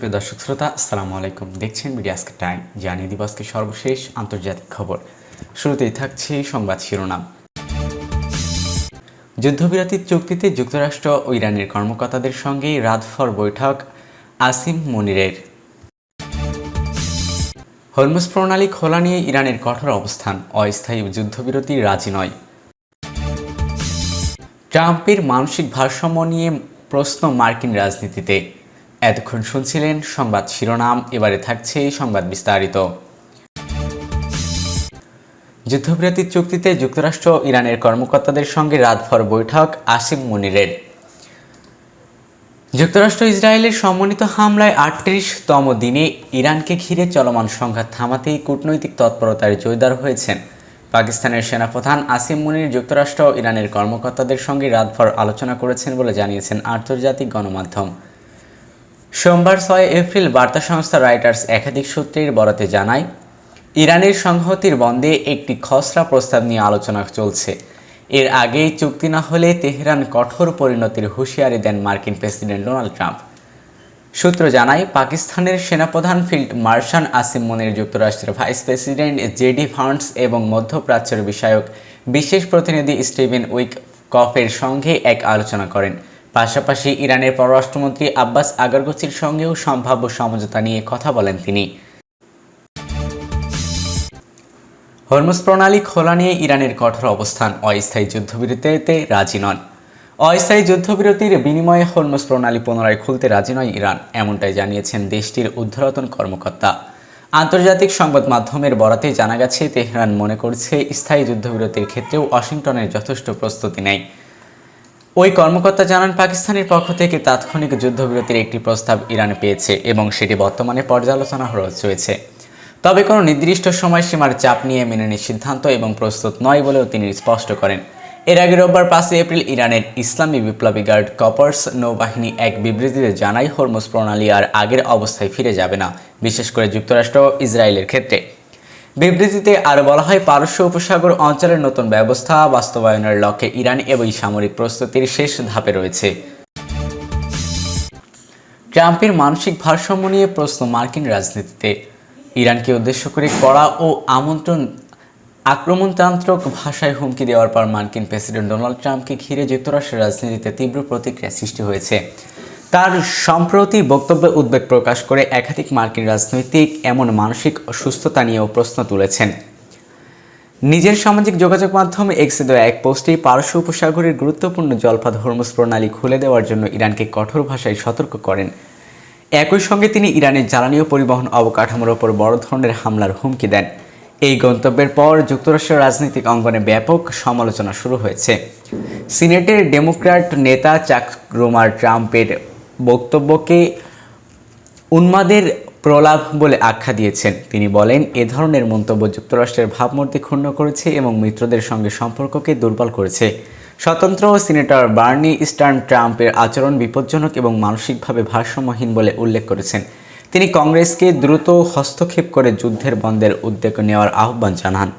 সুপ্রিয় দর্শক শ্রোতা, আসসালামু আলাইকুম। দেখছেন মিডিয়া আজকে টাইম, জানিয়ে দিব আজকে সর্বশেষ আন্তর্জাতিক খবর। শুরুতেই থাকছে সংবাদ শিরোনাম। যুদ্ধবিরতির চুক্তিতে যুক্তরাষ্ট্র ও ইরানের কর্মকর্তাদের সঙ্গে রাতভর বৈঠক আসিম মনিরের। হরমুজ প্রণালী খোলা নিয়ে ইরানের কঠোর অবস্থান, অস্থায়ী যুদ্ধবিরতি রাজি নয়। ট্রাম্পের মানসিক ভারসাম্য নিয়ে প্রশ্ন মার্কিন রাজনীতিতে। এতক্ষণ শুনছিলেন সংবাদ শিরোনাম, এবারে থাকছে সংবাদ বিস্তারিত। যুদ্ধবিরতির চুক্তিতে যুক্তরাষ্ট্র ও ইরানের কর্মকর্তাদের সঙ্গে রাতভর বৈঠক আসিম মনিরের। যুক্তরাষ্ট্র ইসরায়েলের সমন্বিত হামলায় ৩৮তম দিনে ইরানকে ঘিরে চলমান সংঘাত থামাতেই কূটনৈতিক তৎপরতার জোরদার হয়েছেন পাকিস্তানের সেনাপ্রধান আসিম মনির। যুক্তরাষ্ট্র ও ইরানের কর্মকর্তাদের সঙ্গে রাতভর আলোচনা করেছেন বলে জানিয়েছেন আন্তর্জাতিক গণমাধ্যম। সোমবার ৬ এপ্রিল বার্তা সংস্থা রয়টার্স একাধিক সূত্রের বরাতে জানায়, ইরানের সংহতির বন্ধে একটি খসড়া প্রস্তাব নিয়ে আলোচনা চলছে। এর আগেই চুক্তি না হলে তেহরান কঠোর পরিণতির হুঁশিয়ারি দেন মার্কিন প্রেসিডেন্ট ডোনাল্ড ট্রাম্প। সূত্র জানায়, পাকিস্তানের সেনাপ্রধান ফিল্ড মার্শাল আসিম মনির যুক্তরাষ্ট্রের ভাইস প্রেসিডেন্ট জেডি ভান্স এবং মধ্যপ্রাচ্যের বিষয়ক বিশেষ প্রতিনিধি স্টিভেন উইটকফের সঙ্গে এক আলোচনা করেন। পাশাপাশি ইরানের পররাষ্ট্রমন্ত্রী আব্বাস আগারগচির সঙ্গেও সম্ভাব্য সমঝোতা নিয়ে কথা বলেন তিনি। হরমুজ প্রণালী খোলা নিয়ে ইরানের কঠোর অবস্থান, অস্থায়ী যুদ্ধবিরতিতে রাজি নন। অস্থায়ী যুদ্ধবিরতির বিনিময়ে হরমুজ প্রণালী পুনরায় খুলতে রাজি নয় ইরান, এমনটাই জানিয়েছেন দেশটির ঊর্ধ্বতন কর্মকর্তা। আন্তর্জাতিক সংবাদ মাধ্যমের বরাতে জানা গেছে, তেহরান মনে করছে স্থায়ী যুদ্ধবিরতির ক্ষেত্রেও ওয়াশিংটনের যথেষ্ট প্রস্তুতি নেই। ওই কর্মকর্তা জানান, পাকিস্তানের পক্ষ থেকে তাৎক্ষণিক যুদ্ধবিরতির একটি প্রস্তাব ইরান পেয়েছে এবং সেটি বর্তমানে পর্যালোচনা চলছে। তবে কোনো নির্দিষ্ট সময়সীমার চাপ নিয়ে মেনে নেওয়ার সিদ্ধান্ত এবং প্রস্তুত নয় বলেও তিনি স্পষ্ট করেন। এর আগে রোববার ৫ এপ্রিল ইরানের ইসলামী বিপ্লবী গার্ড কর্পস নৌবাহিনী এক বিবৃতিতে জানায়, হরমুজ প্রণালী আর আগের অবস্থায় ফিরে যাবে না, বিশেষ করে যুক্তরাষ্ট্র ও ইসরায়েলের ক্ষেত্রে। বিবৃতিতে আরও বলা হয়, পারস্য উপসাগর অঞ্চলের নতুন ব্যবস্থা বাস্তবায়নের লক্ষ্যে ইরান এবং সামরিক প্রস্তুতির শেষ ধাপে রয়েছে। ট্রাম্পের মানসিক ভারসাম্য নিয়ে প্রশ্ন মার্কিন রাজনীতিতে। ইরানকে উদ্দেশ্য করে কড়া ও আক্রমণাত্মক ভাষায় হুমকি দেওয়ার পর মার্কিন প্রেসিডেন্ট ডোনাল্ড ট্রাম্পকে ঘিরে যুক্তরাষ্ট্রের রাজনীতিতে তীব্র প্রতিক্রিয়া সৃষ্টি হয়েছে। তার সম্প্রতি বক্তব্যে উদ্বেগ প্রকাশ করে একাধিক মার্কিন রাজনৈতিক এমন মানসিক অসুস্থতা নিয়েও প্রশ্ন তুলেছেন। নিজের সামাজিক যোগাযোগ মাধ্যমে এক্সে দেওয়া এক পোস্টে পারস্য উপসাগরের গুরুত্বপূর্ণ জলপথ হরমুজ প্রণালী খুলে দেওয়ার জন্য ইরানকে কঠোর ভাষায় সতর্ক করেন। একই সঙ্গে তিনি ইরানের জ্বালানি ও পরিবহন অবকাঠামোর ওপর বড় ধরনের হামলার হুমকি দেন। এই গন্তব্যের পর যুক্তরাষ্ট্রের রাজনৈতিক অঙ্গনে ব্যাপক সমালোচনা শুরু হয়েছে। সিনেটের ডেমোক্র্যাট নেতা চাক রুমার ট্রাম্পের বক্তব্যকে উন্মাদের প্রলাপ বলে আখ্যা দিয়েছেন। তিনি বলেন, এ ধরনের মন্তব্য যুক্তরাষ্ট্রের ভাবমূর্তি ক্ষুণ্ণ করেছে এবং মিত্রদের সঙ্গে সম্পর্ককে দুর্বল করেছে। স্বতন্ত্র সিনেটর বার্নি স্টার্ন ট্রাম্পের আচরণ বিপজ্জনক এবং মানসিকভাবে ভারসাম্যহীন বলে উল্লেখ করেছেন। তিনি কংগ্রেসকে দ্রুত হস্তক্ষেপ করে যুদ্ধের বন্ধের উদ্যোগ নেওয়ার আহ্বান জানান।